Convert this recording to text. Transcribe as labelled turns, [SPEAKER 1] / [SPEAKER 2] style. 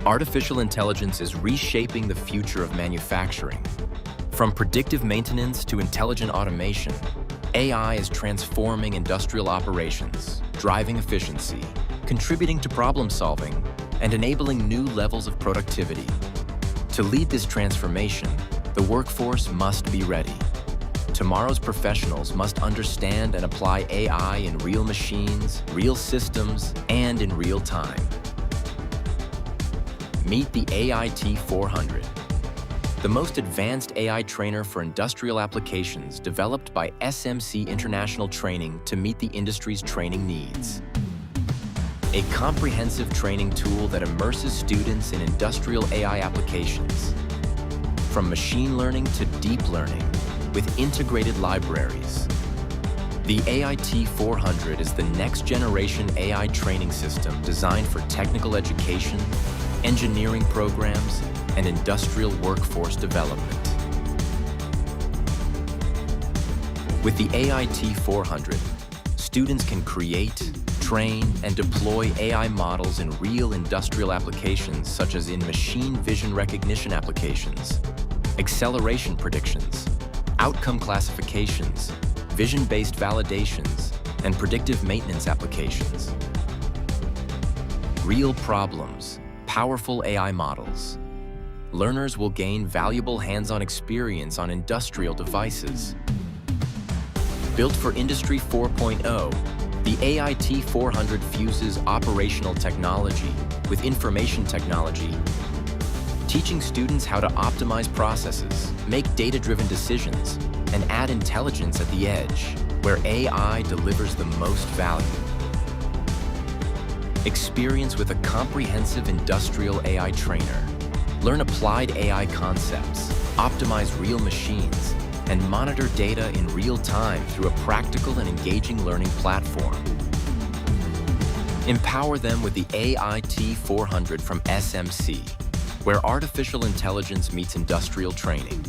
[SPEAKER 1] Artificial intelligence is reshaping the future of manufacturing. From predictive maintenance to intelligent automation, AI is transforming industrial operations, driving efficiency, contributing to problem solving, and enabling new levels of productivity. To lead this transformation, the workforce must be ready. Tomorrow's professionals must understand and apply AI in real machines, real systems, and in real time. Meet the AIT 400, the most advanced AI trainer for industrial applications developed by SMC International Training to meet the industry's training needs. A comprehensive training tool that immerses students in industrial AI applications, from machine learning to deep learning, with integrated libraries. The AIT 400 is the next-generation AI training system designed for technical education, engineering programs, and industrial workforce development. With the AIT 400, students can create, train, and deploy AI models in real industrial applications such as in machine vision recognition applications, acceleration predictions, outcome classifications, vision-based validations, and predictive maintenance applications. Real problems, powerful AI models. Learners will gain valuable hands-on experience on industrial devices. Built for Industry 4.0, the AIT 400 fuses operational technology with information technology, teaching students how to optimize processes, make data-driven decisions, and add intelligence at the edge, where AI delivers the most value. Experience with a comprehensive industrial AI trainer. Learn applied AI concepts, optimize real machines, and monitor data in real time through a practical and engaging learning platform. Empower them with the AIT 400 from SMC, where artificial intelligence meets industrial training.